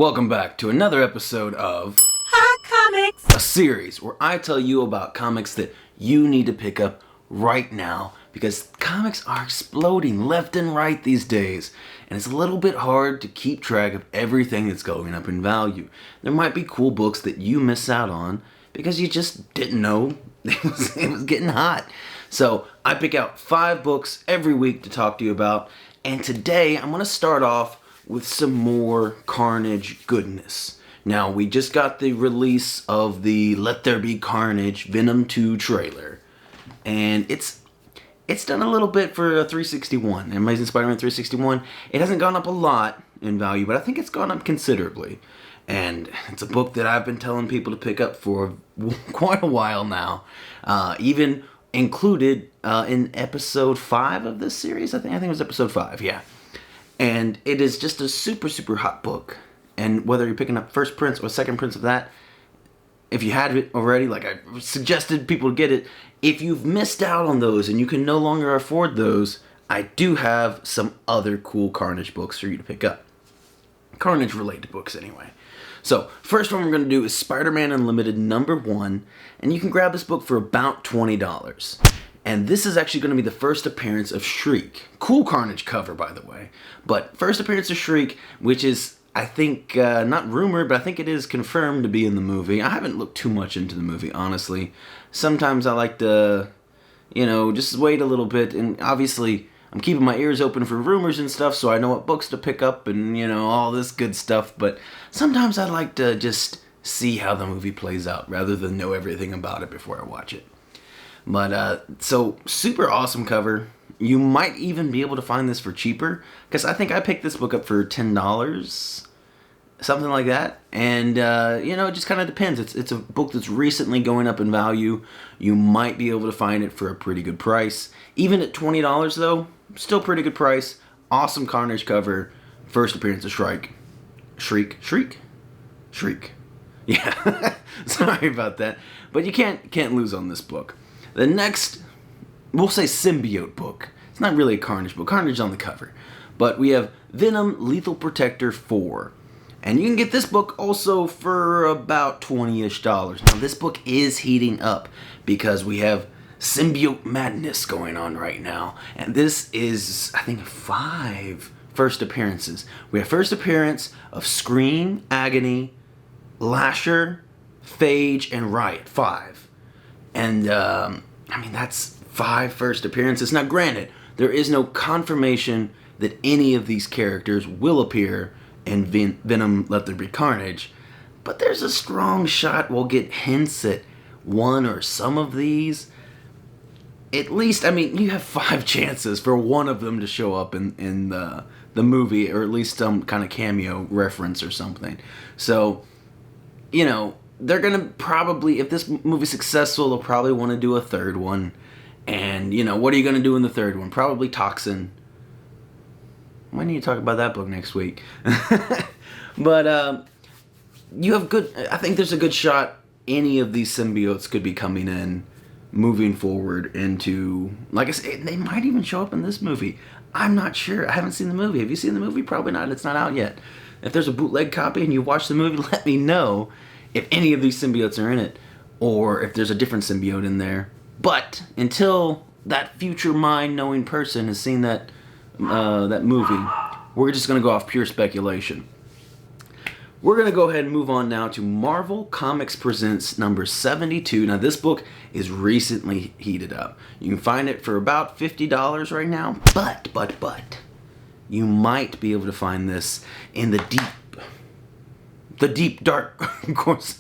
Welcome back to another episode of Hot Comics, a series where I tell you about comics that you need to pick up right now because comics are exploding left and right these days, and it's a little bit hard to keep track of everything that's going up in value. There might be cool books that you miss out on because you just didn't know it was getting hot. So I pick out 5 books every week to talk to you about, and today I'm going to start off with some more Carnage goodness. Now, we just got the release of the Let There Be Carnage Venom 2 trailer, and it's done a little bit for a 361, Amazing Spider-Man 361. It hasn't gone up a lot in value, but I think it's gone up considerably. And it's a book that I've been telling people to pick up for quite a while now, even included in episode 5 of this series. I think it was episode 5, yeah. And it is just a super, super hot book. And whether you're picking up first prints or second prints of that, if you had it already, like I suggested people to get it, if you've missed out on those and you can no longer afford those, I do have some other cool Carnage books for you to pick up. Carnage-related books, anyway. So, first one we're going to do is Spider-Man Unlimited #1, and you can grab this book for about $20. And this is actually going to be the first appearance of Shriek. Cool Carnage cover, by the way. But first appearance of Shriek, which is, I think, not rumored, but I think it is confirmed to be in the movie. I haven't looked too much into the movie, honestly. Sometimes I like to, just wait a little bit. And obviously, I'm keeping my ears open for rumors and stuff, so I know what books to pick up and, all this good stuff. But sometimes I like to just see how the movie plays out, rather than know everything about it before I watch it. But, so, super awesome cover. You might even be able to find this for cheaper, because I think I picked this book up for $10, something like that. And, it just kind of depends. It's a book that's recently going up in value. You might be able to find it for a pretty good price. Even at $20, though, still pretty good price. Awesome Carnage cover. First appearance of Shriek. Yeah, sorry about that. But you can't lose on this book. The next, we'll say symbiote book. It's not really a Carnage book. Carnage is on the cover. But we have Venom Lethal Protector 4. And you can get this book also for about $20-ish. Now, this book is heating up because we have symbiote madness going on right now. And this is, I think, 5 first appearances. We have first appearance of Scream, Agony, Lasher, Phage, and Riot. 5. And, that's 5 first appearances. Now, granted, there is no confirmation that any of these characters will appear in Venom Let There Be Carnage, but there's a strong shot we'll get hints at one or some of these. At least, you have 5 chances for one of them to show up in the movie, or at least some kind of cameo reference or something. So, they're going to probably, if this movie's successful, they'll probably want to do a third one. And, what are you going to do in the third one? Probably Toxin. We need to talk about that book next week. But, I think there's a good shot any of these symbiotes could be coming in, moving forward into, like I said, they might even show up in this movie. I'm not sure. I haven't seen the movie. Have you seen the movie? Probably not. It's not out yet. If there's a bootleg copy and you watch the movie, let me know if any of these symbiotes are in it, or if there's a different symbiote in there. But until that future mind-knowing person has seen that movie, we're just going to go off pure speculation. We're going to go ahead and move on now to Marvel Comics Presents number 72. Now, this book is recently heated up. You can find it for about $50 right now, but you might be able to find this in the deep, dark, of course,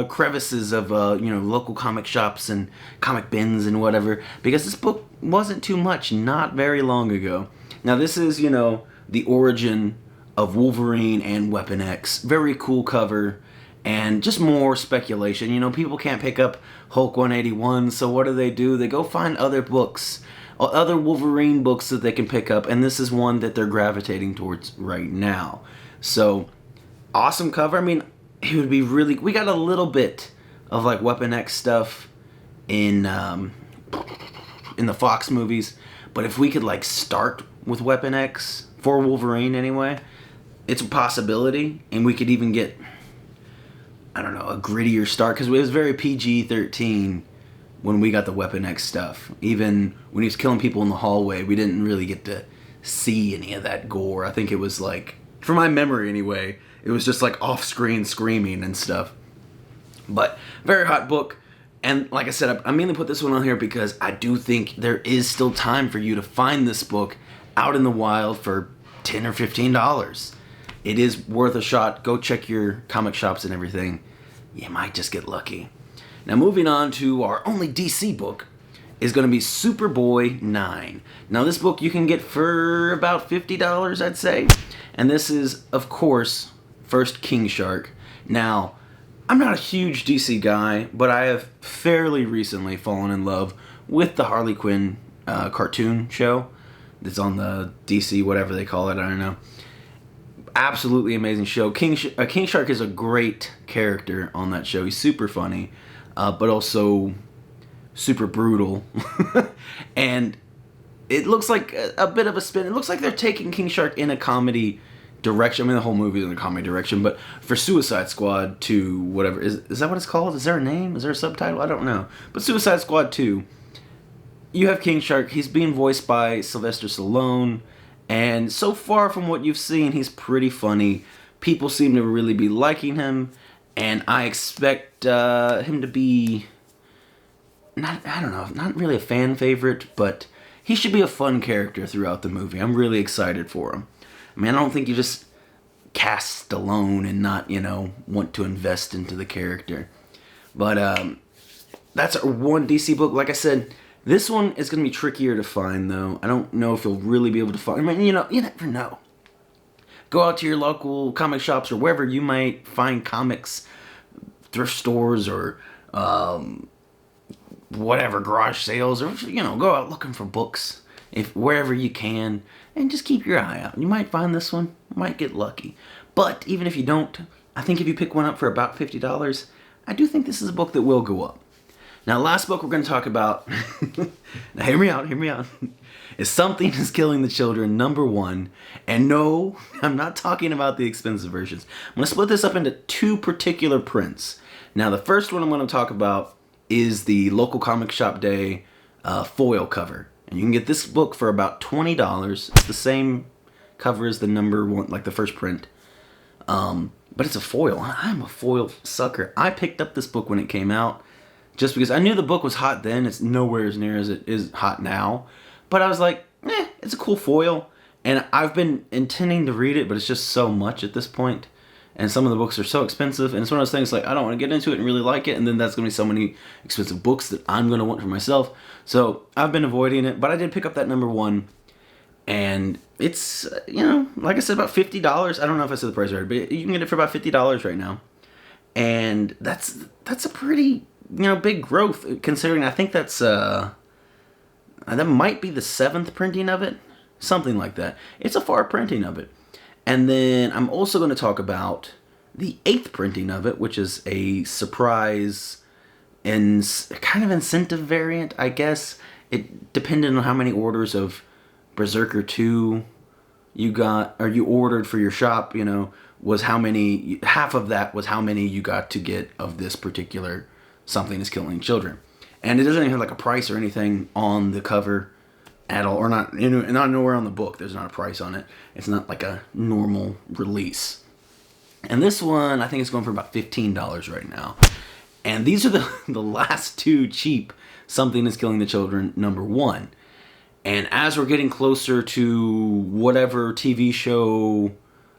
crevices of, local comic shops and comic bins and whatever, because this book wasn't too much not very long ago. Now, this is, the origin of Wolverine and Weapon X. Very cool cover, and just more speculation. People can't pick up Hulk 181, so what do? They go find other books, other Wolverine books that they can pick up, and this is one that they're gravitating towards right now. So, awesome cover. It would be really... We got a little bit of, Weapon X stuff in the Fox movies, but if we could, start with Weapon X, for Wolverine anyway, it's a possibility, and we could even get, I don't know, a grittier start, because it was very PG-13 when we got the Weapon X stuff. Even when he was killing people in the hallway, we didn't really get to see any of that gore. I think it was like, from my memory anyway, it was just like off-screen screaming and stuff. But very hot book. And like I said, I mainly put this one on here because I do think there is still time for you to find this book out in the wild for $10 or $15. It is worth a shot. Go check your comic shops and everything. You might just get lucky. Now moving on to our only DC book is going to be Superboy 9. Now this book you can get for about $50, I'd say. And this is, of course, first King Shark. Now, I'm not a huge DC guy, but I have fairly recently fallen in love with the Harley Quinn cartoon show that's on the DC, whatever they call it, I don't know. Absolutely amazing show. King Shark is a great character on that show. He's super funny, but also super brutal. And it looks like a bit of a spin. It looks like they're taking King Shark in a comedy direction. I mean, the whole movie is in a comedy direction, but for Suicide Squad 2, whatever, is that what it's called? Is there a name? Is there a subtitle? I don't know. But Suicide Squad 2, you have King Shark. He's being voiced by Sylvester Stallone, and so far from what you've seen, he's pretty funny. People seem to really be liking him, and I expect him to be, not really a fan favorite, but he should be a fun character throughout the movie. I'm really excited for him. I mean, I don't think you just cast Stallone and not, want to invest into the character. But that's our one DC book. Like I said, this one is going to be trickier to find, though. I don't know if you'll really be able to find. I mean, you never know. Go out to your local comic shops or wherever you might find comics, thrift stores or whatever, garage sales, or go out looking for books wherever you can, and just keep your eye out. You might find this one, might get lucky. But even if you don't, I think if you pick one up for about $50, I do think this is a book that will go up. Now, last book we're going to talk about, now hear me out, is Something is Killing the Children, #1. And no, I'm not talking about the expensive versions. I'm going to split this up into two particular prints. Now, the first one I'm going to talk about is the local comic shop day foil cover. And you can get this book for about $20. It's the same cover as the #1, like the first print. But it's a foil. I'm a foil sucker. I picked up this book when it came out just because I knew the book was hot then. It's nowhere as near as it is hot now. But I was like, it's a cool foil. And I've been intending to read it, but it's just so much at this point. And some of the books are so expensive. And it's one of those things like, I don't want to get into it and really like it. And then that's going to be so many expensive books that I'm going to want for myself. So I've been avoiding it. But I did pick up that #1. And it's, like I said, about $50. I don't know if I said the price right, but you can get it for about $50 right now. And that's a pretty, big growth, considering I think that's, that might be the 7th printing of it. Something like that. It's a far printing of it. And then I'm also going to talk about the 8th printing of it, which is a surprise and kind of incentive variant, I guess. It depended on how many orders of Berserker 2 you got, or you ordered for your shop, was how many, half of that was how many you got to get of this particular Something is Killing Children. And it doesn't even have like a price or anything on the cover at all, or not nowhere on the book. There's not a price on it. It's not like a normal release. And this one, I think it's going for about $15 right now. And these are the last two cheap Something is Killing the Children #1. And as we're getting closer to whatever TV show,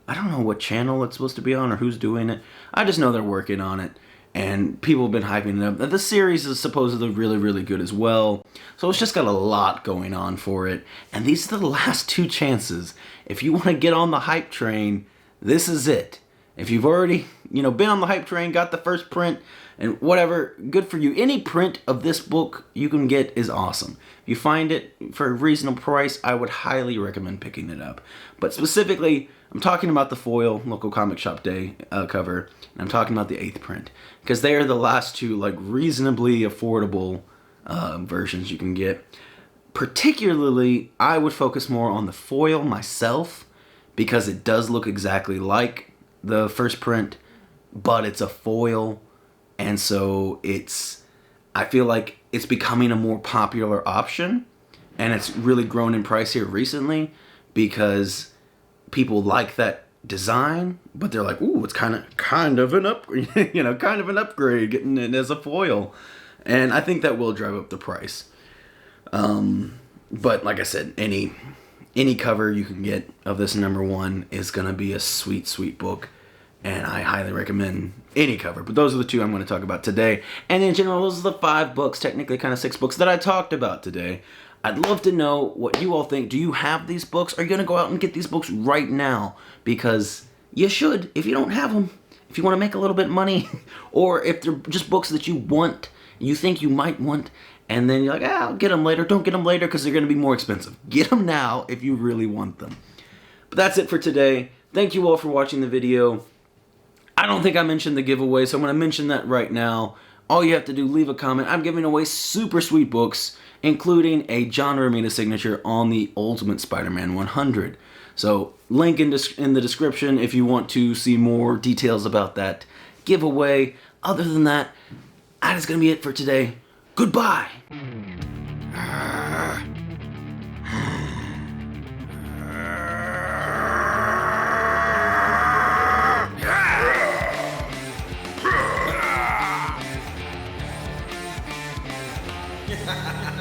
I don't know what channel it's supposed to be on or who's doing it. I just know they're working on it. And people have been hyping it up. The series is supposedly really, really good as well. So it's just got a lot going on for it. And these are the last two chances. If you want to get on the hype train, this is it. If you've already, been on the hype train, got the first print, and whatever, good for you. Any print of this book you can get is awesome. If you find it for a reasonable price, I would highly recommend picking it up. But specifically, I'm talking about the foil local comic shop day cover, and I'm talking about the 8th print, because they are the last two reasonably affordable versions you can get. Particularly, I would focus more on the foil myself, because it does look exactly like the first print, but it's a foil, and so I feel like it's becoming a more popular option, and it's really grown in price here recently because people like that design, but they're like, ooh, it's kind of an upgrade, kind of an upgrade getting it as a foil, and I think that will drive up the price. But like I said, any cover you can get of this #1 is gonna be a sweet book, and I highly recommend any cover. But those are the 2 I'm going to talk about today, and in general, those are the 5 books, technically kind of 6 books that I talked about today. I'd love to know what you all think. Do you have these books? Are you going to go out and get these books right now? Because you should, if you don't have them, if you want to make a little bit of money, or if they're just books that you want, you think you might want, and then you're like, I'll get them later. Don't get them later because they're going to be more expensive. Get them now if you really want them. But that's it for today. Thank you all for watching the video. I don't think I mentioned the giveaway, so I'm going to mention that right now. All you have to do, leave a comment. I'm giving away super sweet books, including a John Romita signature on the Ultimate Spider-Man 100. So, link in the description if you want to see more details about that giveaway. Other than that, that is going to be it for today. Goodbye! Ha ha ha!